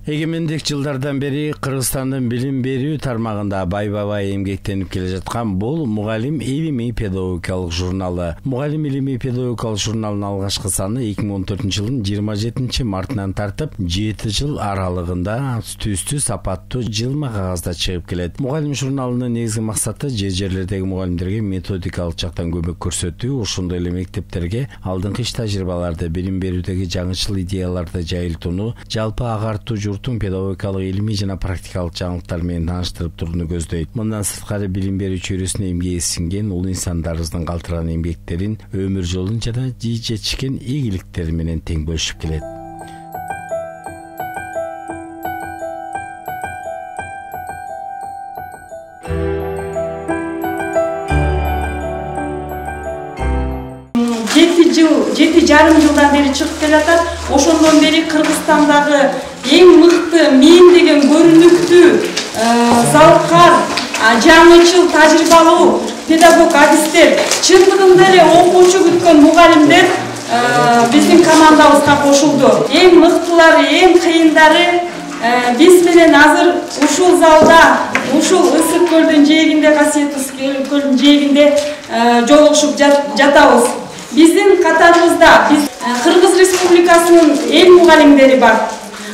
Эгемендик жылдардан бери Кыргызстандын билим берүү тармагында байбабай эмгектенип келе жаткан бул Мугалим илимий педагогикалык журналы. Мугалим илимий педагогикалык журналынын алгачкы саны 2014-жылдын 27 мартынан тартып 7 жыл аралыгында түстүү сапаттуу жылма кагазда чыгып келет. Мугалим журналынын негизги максаты жерлердеги мугалимдерге методикалык жактан көмөк көрсөтүү, ошондой эле мектептерге алдыңкы иш тажрыйбаларды, билим берүүдөгү жаңычыл идеяларды жайылтууну, жалпы агартуу журттун педагогикалык илимий жана практикалык жаңылыктар менен тааныштырып турууну көздөйт. Мындан сырткары билим берүү чөйрөсүнө эмгеги сиңген ул инсандарыбыздын калтырган эмгектерин, өмүр жолун жана жетишкен ийгиликтери менен тең бөлүшүп келет. Жети жарым жылдан бери чыгып келатат. Ошондон бери Кыргызстандагы эң мыкты, мен деген көрүнүктүү, залкар, жаңычыл, тажрыйбалуу педагог адистер, чындыгында эле окуучу күткөн мугалимдер биздин командабызга кошулду. Эң мыктылары, эң кыйындары биз менен азыр ушул залда, ушул Ысык көлдүн жээгинде, Касиет Ысык көлдүн жээгинде жолугушуп жатабыз. Биздин катарыбызда Кыргыз Республикасынын эл мугалимдери бар.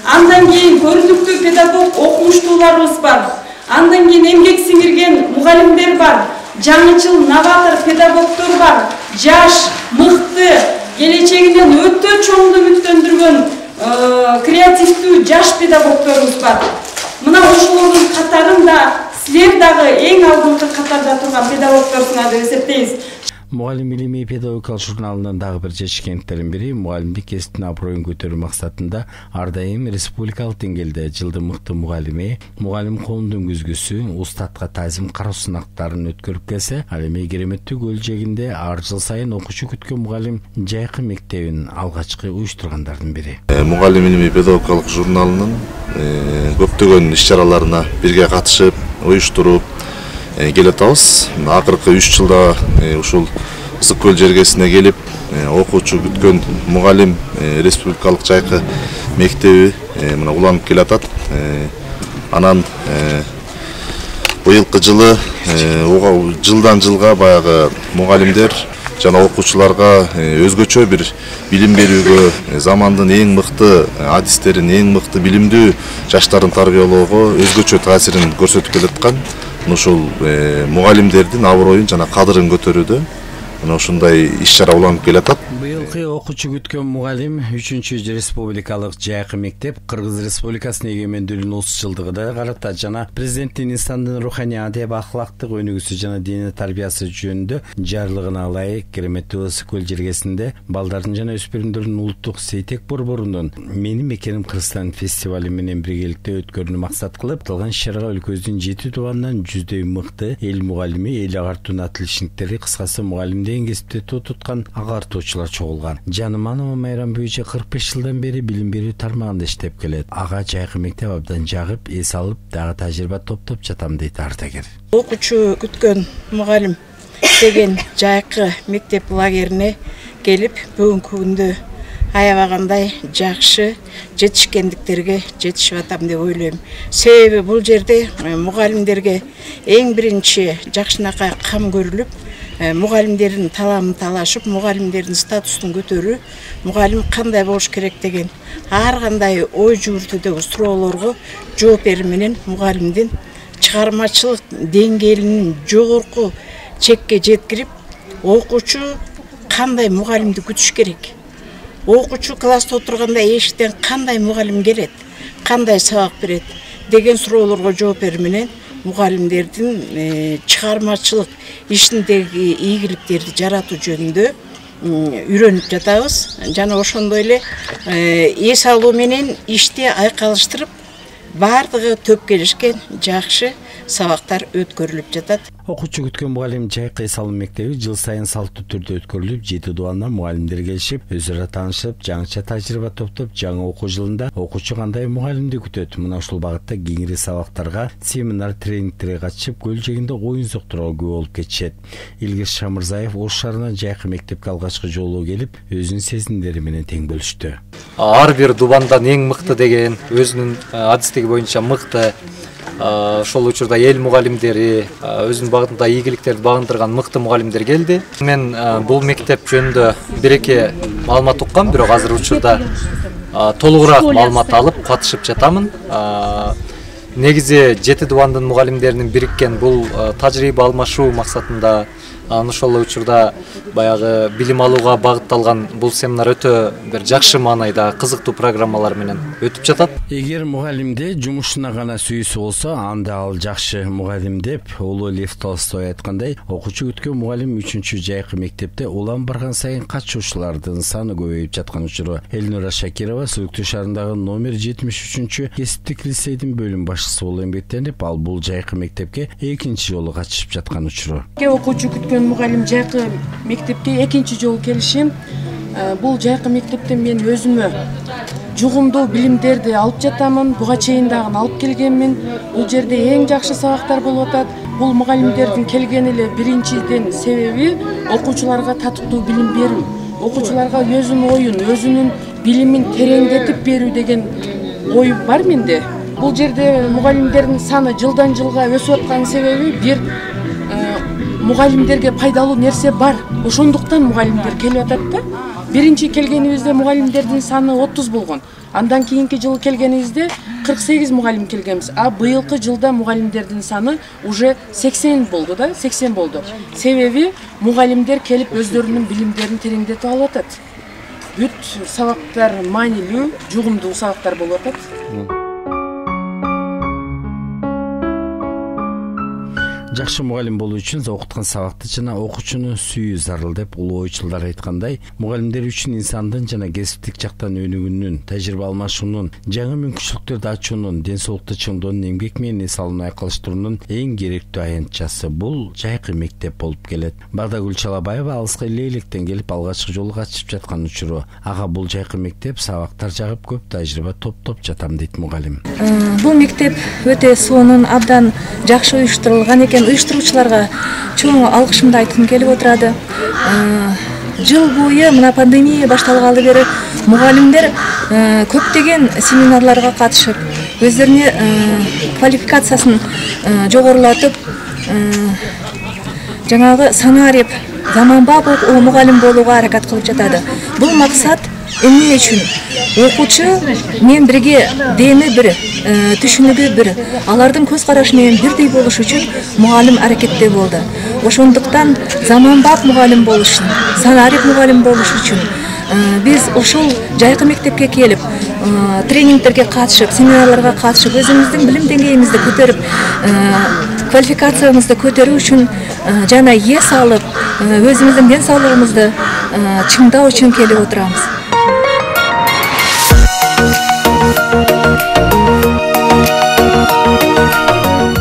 Андан кийин көрүнүктүү педагог окумуштууларыбыз бар. Андан кийин эмгек сиңирген мугалимдер бар. Жаңычыл, новатор педагогдор бар. Жаш, мыкты, келечегинен өтө чоң үмүттөндүргөн креативдүү жаш педагогдорубуз бар. Мына ошолордун катарында силер дагы эң алдыңкы катарда турган педагогдорсуңар деп эсептейбиз. Мугалим илимий педагогикалык журналынын дагы бир жетишкендиктеринин бири мугалимдик кесиптин аброюн көтөрүү максатында ар дайым республикалык деңгээлде жылдын мыкты мугалими, мугалим коомдун күзгүсү, устатка тазим кароо сынактарын өткөрүп келсе, ал эми Кереметтүү көл жээгинде ар жыл сайын окуучу күткөн мугалим жайкы мектебин алгачкы уюштургандардын бири. Мугалим илимий педагогикалык журналынын көптөгөн иш-чараларына бирге катышып, уюштуруп келатабыз. Акыркы 3 жылда ушул Ысык көл жергесине келип, окуучу күткөн мугалим республикалык жайкы мектеби мына уланып келатат. Анан быйылкы жылы жылдан жылга баягы мугалимдер жана окуучуларга өзгөчө бир билим берүүгө, замандын эң мыкты адистерин, эң мыкты билимдүү жаштарын тарбиялоого өзгөчө таасирин көрсөтүп келаткан. Ушул мугалимдердин аброюн жана кадырын көтөрүүдө ушундай иш-чара уланып келатат. Быйылкы окуучу күткөн мугалим 3-чү республикалык жайкы мектеп Кыргыз Республикасынын эгемендүүлүгүнүн 30 жылдыгына карата жана президенттин инсандын руханий адеп ахлактык өнүгүүсү жана диний тарбиясы жөнүндө жарлыгына ылайык Кереметтүү Ысык көл жергесинде балдардын жана өспүрүмдөрдүн улуттук сейтек борборунун Менин мекеним Кыргызстан фестивали менен биргеликте өткөрүүнү максат кылып, кылган иш-чарага өлкөбүздүн 7 тууганынан 100дөй мыкты эл мугалими, эл агартуунун атилишниктери, кыскасы мугалимден кесипте туткан агартуучулар чогулган. Жаныманова Майрам Бүйчө 45 жылдан бери билим берүү тармагында иштеп келет. Ага жайкы мектеп абдан жагып, эс алып, дагы тажрыйба топтоп жатам дейт ардагер. Окуучу күткөн мугалим деген жайкы мектеп лагерине келип, бүгүнкү күндө аябагандай жакшы жетишкендиктерге жетишип атам деп ойлойм. Себеби бул жерде мугалимдерге эң биринчи жакшынакай кам көрүлүп, мугалимдердин таламын талашып, мугалимдердин статусун көтөрүү, мугалим кандай болуш керек деген ар кандай ой жүгүртүүдөгү суроолорго жооп берүү менен мугалимдин чыгармачылык деңгээлинин жогорку чекке жеткирип, окуучу кандай мугалимди күтүш керек, окуучу класста отурганда эшиктен кандай мугалим келет, кандай сабак берет деген суроолорго жооп берүү менен мугалимдердин чыгармачылык ишиндеги ийгиликтерди жаратуу жөнүндө үйрөнүп жатабыз. Жана ошондой эле эс алуу менен ишти айкалыштырып, баардыгы төп келишкен жакшы сабактар өткөрүлүп жатат. Окуучу күткөн мугалим Жайкы Салым мектеби жыл сайын салттуу түрдө өткөрүлүп, 7 дубандан мугалимдер келишип, өз ара таанышып, жаңыча тажрыйба топтоп, жаңы окуу жылында окуучу кандай мугалимди күтөт? Мына ушул багытта кеңири сабактарга, семинар, тренингтерге катышып, көл жээгинде оюн-зок тууралуу күбө болуп кетишет. Илгиз Шамырзаев Ош шаарынан Жайкы мектепке алгачкы жолу келип, өзүнүн сезимдери менен тең бөлүштү. Ар бир дубандан эң мыкты деген, өзүнүн адистиги боюнча мыкты, ошол учурда эл мугалимдери, өзүнүн багытында ийгиликтерди багындырган мыкты мугалимдер келди. Мен бул мектеп жөнүндө бир-эки маалымат уккам, бирок азыр учурда толугураак маалымат алып катышып жатамын. Негизи 7 дубандын мугалимдеринин бириккен бул тажрыйба алмашуу максатында ошол учурда баягы билим алууга багытталган бул семинар өтө бир жакшы маанайда кызыктуу программалар менен өтүп жатат. Эгер мугалимде жумушуна гана сүйүүсү болсо, анда ал жакшы мугалим деп Улуу Лев Толстой айткандай, окуучу күткөн мугалим 3-чү Жайкы мектепте улам барган сайын катышуучулардын саны көбөйүп жаткан учуру. Элнура Шакирова Сүлүктүү шаарындагы номер 73-чү кесиптик лицейдин бөлүм башчысы болуп эмгектенип, ал бул Жайкы мектепке экинчи жолу катышып жаткан учуру. Окуучу күткөн мугалим Жайкы мектепке экинчи жолу келишим. Бул Жайкы мектепте мен өзүмө жугумдуу билимдерди алып жатамын. Буга чейин дагы алып келгенмин. Бул жерде эң жакшы сабактар болуп атат. Бул мугалимдердин келгени эле биринчиден себеби окуучуларга татыктуу билим берүү, окуучуларга өзүнүн оюн, өзүнүн билимин тереңдетип берүү деген ой бар менде. Бул жерде мугалимдердин саны жылдан жылга өсүп аткан себеби бир мугалимдерге пайдалуу нерсе бар. Ошондуктан мугалимдер келип атат да. Биринчи келгенибизде мугалимдердин саны 30 болгон. Андан кийинки жылы келгенибизде 48 мугалим келгенбиз. А быйылкы жылда мугалимдердин саны уже 80 болду да, 80 болду. Себеби мугалимдер келип өздөрүнүн билимдерин тереңдетип алып атат. Бүт сабактар маанилүү, жугумдуу сабактар болуп атат. Жакшы мугалим болуу үчүн окуткан сабакты жана окуучуну сүйүү зарыл деп улуу ойчулдар айткандай, мугалимдер үчүн инсандын жана кесиптик жактан өнүгүүнүн, тажрыйба алмашуунун, жаңы мүмкүнчүлүктөрдү ачуунун, ден соолукту чыңдоонун, эмгек менен эс алууну айкалыштыруунун эң керектүү аянтчасы бул Жайкы мектеп болуп келет. Багдагүл Чалабаева алыска Лейлектен келип алгачкы жолу катышып жаткан учуру. Ага бул Жайкы мектеп сабактар жагып көп тажрыйба топтоп жатам дейт мугалим. Бул мектеп өтө сонун, абдан жакшы уюштурулган экен. Уюштуруучуларга чоң алкышымды айткым келип отурады. Жыл бою мына пандемия башталгалы бери мугалимдер көптөгөн семинарларга катышып, өздөрүнүн квалификациясын жогорулатып, жаңагы санарип, заманбап мугалим болууга аракет кылып жатады. Бул максат эмне үчүн? Окуучу менен бирге дени бир, түшүнүгү бир, алардын көз карашы менен бирдей болуш үчүн мугалим аракетте болду. Ошондуктан заманбап мугалим болуш үчүн, санарип мугалим болуш үчүн биз ошол Жайкы мектепке келип, тренингтерге катышып, семинарларга катышып, өзүбүздүн билим деңгейибизди көтөрүп, квалификациябызды көтөрүү үчүн жана эс алып, өзүбүздүн ден соолугубузду чыңдоо үчүн келип отурабыз.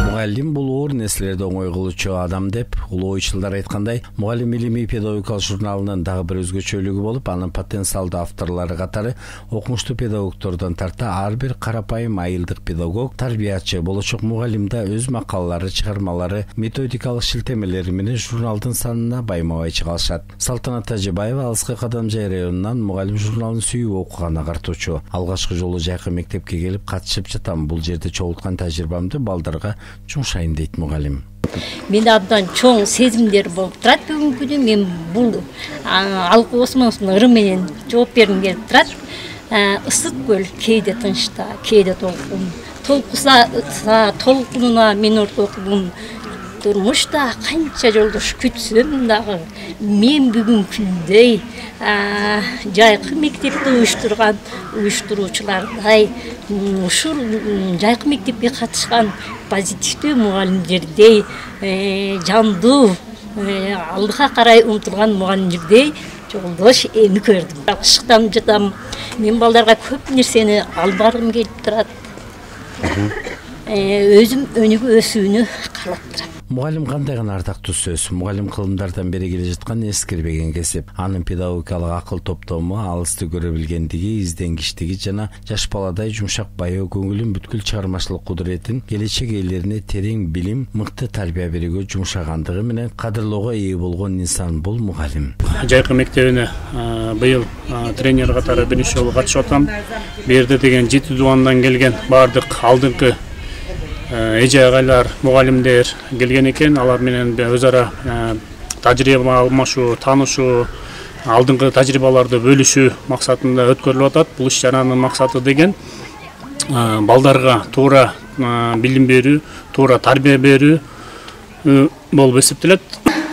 Мугалим бул оор нерселерди оңой кылуучу адам деп улуу ойчулдар айткандай, Мугалим илимий педагогикалык журналынын дагы бир өзгөчөлүгү болуп, анын потенциалдуу авторлору катары окумуштуу педагогдордон тарта ар бир карапайым айылдык педагог, тарбиячы, болочок мугалим да өз макалалары, чыгармалары, методикалык шилтемелери менен журналдын санына байма-бай чыга алышат. Салтанат Тажибаева Алыскы Кадамжай районунан Мугалим журналын сүйүп окуган агартуучу. Алгачкы жолу Жайкы мектепке келип катышып жатам. Бул жерде чогулткан тажрыйбамды балдарга жумшайын дейт мугалим. Мен абдан чоң сезимдер болуп турат бүгүнкү күнү. Мен бул алгы осмосун ыры менен жооп бергим келип турат. Ысык көл кээде тынчта, кээде толкун. Толкунуна мен ортокмун. Турмушта канча жолдош күтсөм дагы мен бүгүнкү күндөй Жайкы мектепти уюштуруучулардай, ушул Жайкы мектепке катышкан позитивдүү мугалимдердей, жандуу, алдыга карай умтулган мугалимдердей жолдош эми көрдүм. Алкыштанып жатам. Мен балдарга көп нерсени алып баргым келип турат. өзүм өнүгүп өсүүнү каалап Мугалим кандай гана ардактуу сөз. Мугалим кылымдардан бери келе жаткан эскирбеген кесип. Анын педагогикалык акыл топтому, алысты көрө билгендиги, изденгичтиги жана жаш баладай жумшак баяу көңүлүн бүткүл чыгармачылык кудуретин келечек ээлерине терең билим, мыкты тарбия берүүгө жумшагандыгы менен кадырлоого ээ болгон инсан бул мугалим. Жайкы мектебине быйыл тренер катары биринчи жолу катышып атам. Бу жерде деген 7 дубандан келген баардык алдыңкы эже агайлар, мугалимдер келген экен. Алар менен өз ара тажрыйба алмашуу, таанышуу, алдыңкы тажрыйбаларды бөлүшүү максатында өткөрүлүп атат. Бул иш-чаранын максаты деген балдарга туура билим берүү, туура тарбия берүү болуп эсептелет.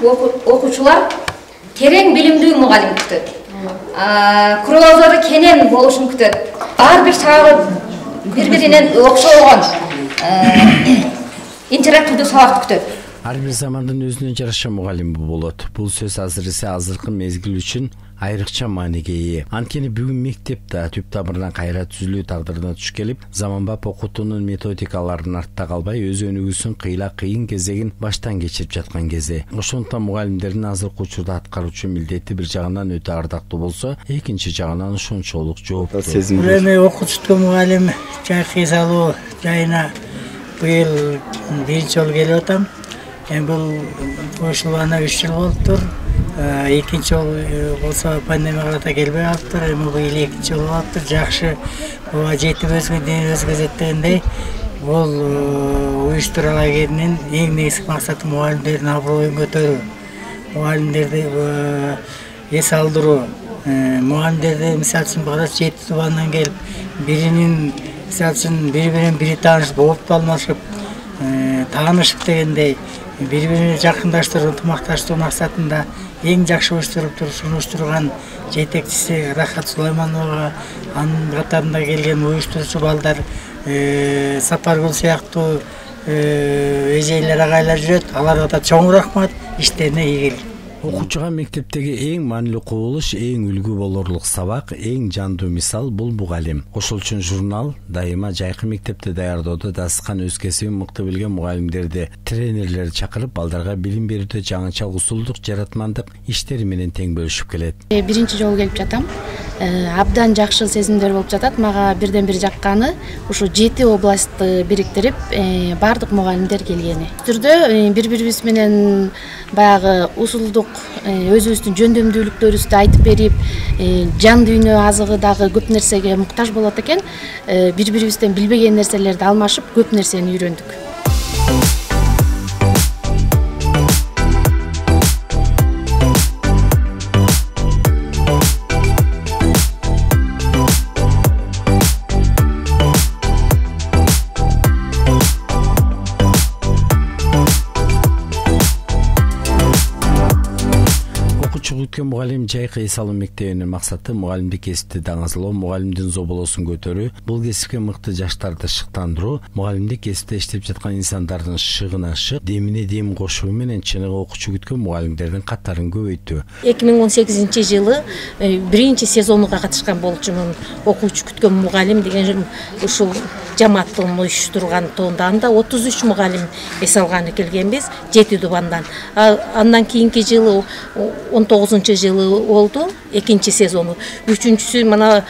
Окуучулар терең билимдүү мугалим күтөт. Кругозору кенен болушун күтөт. Ар бир сабак бири-биринен окшогон интерактивдүү сабакты күтөт. Ар бир замандын өзүнө жараша мугалими болот. Бул сөз азыркы азыркы мезгил үчүн айрыкча мааниге ээ. Анткени бүгүн мектепте түп тамырынан кайра түзүлүү тагдырына туш келип, заманбап окутуунун методикаларын артта калбай, өз өнүгүүсүн кыйын кезегин баштан кечирип жаткан кези. Ошондуктан мугалимдердин азыркы учурда аткаруучу милдети бир жагынан өтө ардактуу болсо, экинчи жагынан ошончолук жооптуу. Эми окутуштуу мугалим Жайкы салуу жайына быйыл биринчи жолу келип атам. Эми бул ушулана 3 жыл болуптур. Экинчи жолу болсо пандемияга да келбей калыптыр. Эми быйыл экинчи жолу болуптур. Жакшы жетип өзгөзөт дегендей, бул уюштурула лагеринин эң негизги максаты мугалимдердин аброюн көтөрүү. Мугалимдерди эс алдыруу. Мугалимдерди мисалы үчүн бала 7 тубандан келип, биринин мисалы үчүн бири-бирин бири таанышып, оопу алмашып, таанышып дегендей, бири-бирине жакындаштыруу, ынтымакташтыруу максатында эң жакшы уюштуруп уюштурган жетекчиси Рахат Сулаймановага, анын катарында келген уюштуруучу балдар Сапаргүл сыяктуу эжейлер агайлар жүрөт. Аларга да чоң рахмат, иштерине ийгилик. Окуучуга мектептеги эң маанилүү кубулуш, эң үлгү болорлук сабак, эң жандуу мисал бул мугалим. Ошол үчүн журнал дайыма жайкы мектепте даярдоодо дасыкан өз кесибин мыкты билген мугалимдерди, тренерлерди чакырып, балдарга билим берүүдө жаңыча усулдук, жаратмандык иштери менен тең бөлүшүп келет. Биринчи жолу келип жатам. Абдан жакшы сезимдер болуп жатат. Мага бирден бир жакканы ушу 7 областты бириктирип, бардык мугалимдер келгени. Түрдө бири-бирибиз менен баягы усулдук, өзүбүздүн жөндөмдүүлүктөрүбүздү айтып берип, жан дүйнө азыгы дагы көп нерсеге муктаж болот экен. Бири-бирибизден билбеген нерселерди алмашып, көп нерсени үйрөндүк. Мугалим Жайкы салуу мектебинин максаты мугалимдик кесипти даңазалоо, мугалимдин зоболосун көтөрүү, бул кесипке мыкты жаштарды шыктандыруу, мугалимдик кесипте иштеп жаткан инсандардын шыгына шык, демине дем кошуу менен чыныгы окуучу күткөн мугалимдердин катарын көбөйтүү. 2018-жылы биринчи сезонуга катышкан болчумун. Окуучу күткөн мугалим деген ушул жамааттын уюштурган тонданда 33 мугалим эс алганы келгенбиз 7 дубандан. Андан кийинки жылы 19-жылы болду, экинчи сезону. Үчүнчүсү мына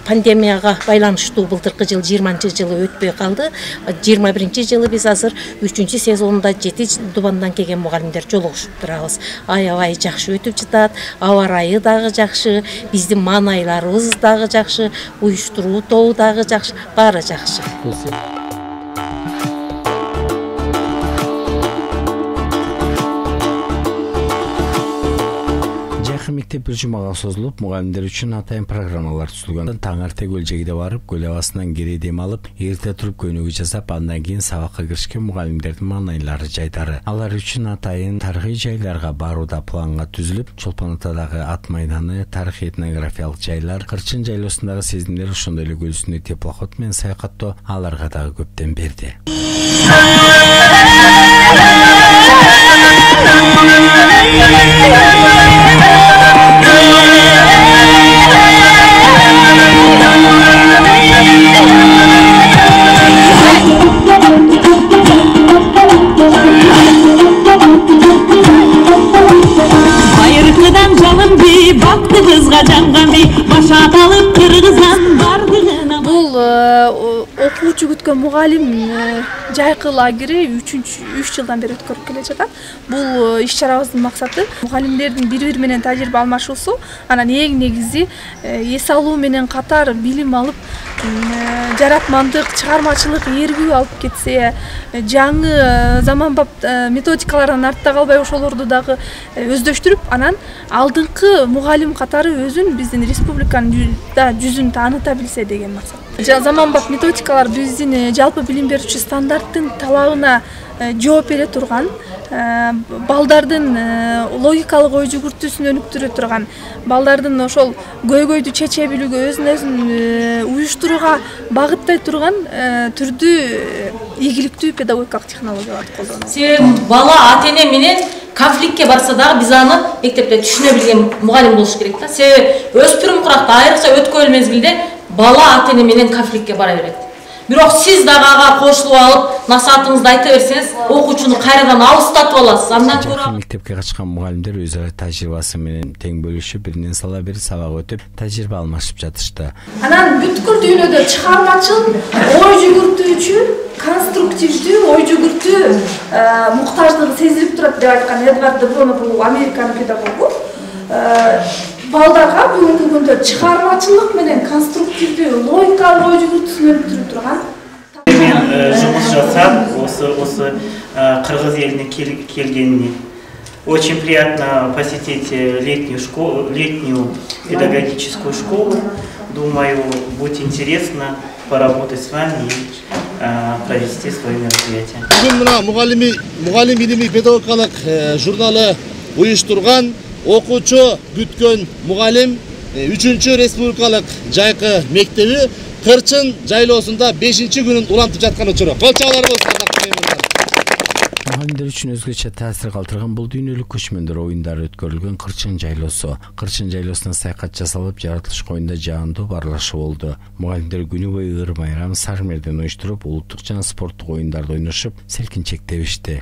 пандемияга байланыштуу былтыркы жыл 20-жылы өтпөй калды. 21-жылы биз азыр 3-чү сезонунда 7 дубандан келген мугалимдер жолугушуп турабыз. Аябай жакшы өтүп жатат, аба ырайы дагы жакшы, биздин маанайларыбыз дагы жакшы, уюштуруу тобу дагы жакшы, баары жакшы. Мектеп бир жумага созулуп, мугалимдер үчүн атайын программалар түзүлгөн. Таңерте көлжегиде барып, көл абасынан кире дем алып, эрте туруп көнүгүү жасап, андан кийин сабакка киришкен мугалимдердин маанайлары жайдары. Алар үчүн атайын тарыхый жайларга барууда планга түзүлүп, Чолпон Атадагы ат майданы, тарыхый этнографиялык жайлар, Кырчын жайлоосундагы сезимдер, ошондой эле көл үстүндө теплоход менен саякаттоо аларга дагы көптөн берди. окуучу күткөн мугалим жайкы лагери 3 жылдан бери өткөрүп келе жатат. Бул иш чарабыздын максаты мугалимдердин бири-бири менен тажрыйба алмашуусу, анан эң негизи эс алуу менен катар билим алып, жаратмандык, чыгармачылык эргүү алып кетсе, жаңы заманбап методикалардан артта калбай ошолорду дагы өздөштүрүп, анан алдыңкы мугалим катары өзүн биздин республиканын жүзүн тааныта билсе деген максат. Заманбап методикалар биздин жалпы билим берүүчү стандарттын талабына жооп бере турган, балдардын логикалык ой жүгүртүүсүн өнүктүрө турган, балдардын ошол көйгөйдү чече билүүгө, өзүн уюштурууга багыттай турган түрдүү ийгиликтүү педагогикалык технологияларды колдонот. Себеби бала ата-эне менен конфликтке барса дагы биз аны мектепте түшүнө билген мугалим болуш керек да. Себеби өспүрүм куракта айрыкча өткөн мезгилде бала ата-эне менен конфликтке бара берет. Бирок сиз дагы ага кошулуп алып, насаатыңызды айта берсеңиз, окуучуну кайрадан алыстатып аласыз. Андан көрө мектепке качкан мугалимдер өз ара тажрыйбасы менен тең бөлүшүп, биринен сала бери сабак өтүп, тажрыйба алмашып жатышты. Анан бүткүл дүйнөдө чыгармачыл, ой жүгүртүүчү, конструктивдүү ой жүгүртүү муктаждыгы сезилип турат деп айткан Эдвард де Боно, бул Американын педагогу. Балдарга бүгүнкү күндө чыгармачылык менен конструктивдүү логикалык ой жүгүртүүсүн өнүктүрүп турган. Мен жұмыс жасап, осы Кыргыз еліне келгенине. Очень приятно посетить летнюю педагогическую школу. Думаю, будет интересно поработать с вами и провести свое мероприятие. Бүгін мұғалим илими педагогикалык журналы уюштурган окуучу күткөн мугалим 3-чү республикалык жайкы мектеби Кырчын жайлоосунда 5-күнүн улантып жаткан учуру. Кол чабуулар болсун. Мугалимдер үчүн өзгөчө таасир калтырган бул дүйнөлүк көчмөндөр оюндары өткөрүлгөн Кырчын жайлоосу. Кырчын жайлоосуна саякат жасалып, жаратылыш коюнда жаандуу барлашуу болду. Мугалимдер күнү бою ыр майрам, сармерден уюштуруп, улуттук жана спорттук оюндарды ойношуп, селкинчек тебишти.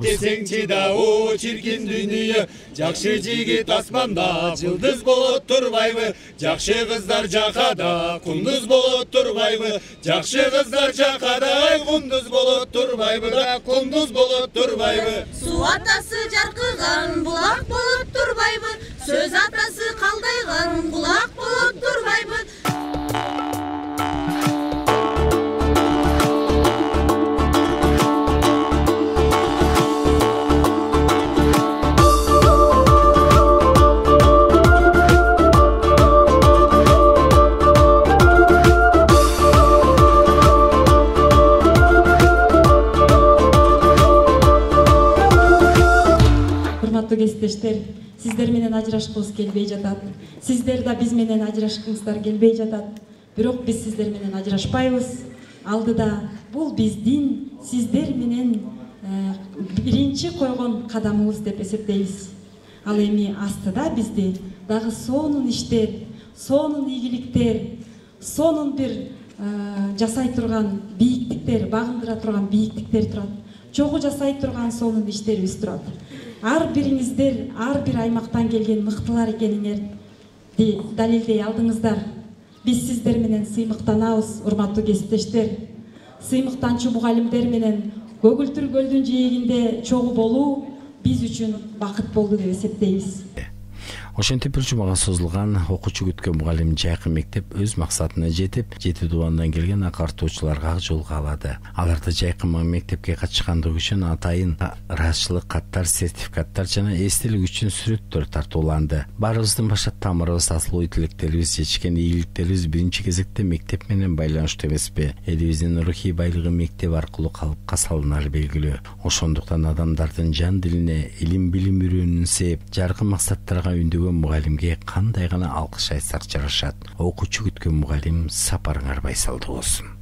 Десеңчи да о чиркин дүйнө, жакшы жигит асманда, жылдыз болот турбайбы, жакшы кыздар жакада, кундуз болот турбайбы, жакшы кыздар жакада, кундуз болот турбайбы, кундуз болот турбайбы. Су атасы жаркыган булак болот турбайбы, сөз атасы калдайган кулак болот турбайбы. Кесиптештер, сиздер менен ажырашкыбыз келбей жатат. Сиздер да биз менен ажырашкыңыздар келбей жатат. Бирок биз сиздер менен ажырашпайбыз. Алдыда бул биздин сиздер менен биринчи койгон кадамыбыз деп эсептейбиз. Ал эми астыда бизди дагы сонун иштер, сонун ийгиликтер, сонун бир жасай турган бийиктиктер, багындыра турган бийиктиктер турат. Чогуу жасай турган сонун иштерибиз турат. Ар бириңиздер, ар бир аймактан келген мыктылар экениңерди далилдей алдыңыздар. Биз сиздер менен сыймыктанабыз, урматтуу кесиптештер. Сыймыктанчу мугалимдер менен Көгүлтүр көлдүн жээгинде чогуу болуу биз үчүн бакыт болду деп эсептейбиз. Ошентип бир жумага созулган окуучу күткөн мугалим жайкы мектеп өз максатына жетип, жети дубандан келген акартоочуларга жолго алады. Аларды жайкы мектепке катышкандыгы үчүн атайын ыраазычылык каттар, сертификаттар жана эстелик үчүн сүрөттөр тартууланды. Баарыбыздын башка тамырыбыз, асыл ой тилектерибиз, жетишкен ийгиликтерибиз биринчи кезекте мектеп менен байланыштуу эмеспи? Элибиздин рухий байлыгы мектеп аркылуу калыпка салынары белгилүү. Ошондуктан адамдардын жан дилине илим билим үйрөнүүнүн себеп, жаркын максаттарга үндөгөн мугалимге кандай гана алкыш айтсак жарашат. Окуучу күткөн мугалим сапарыңар байсалдуу болсун.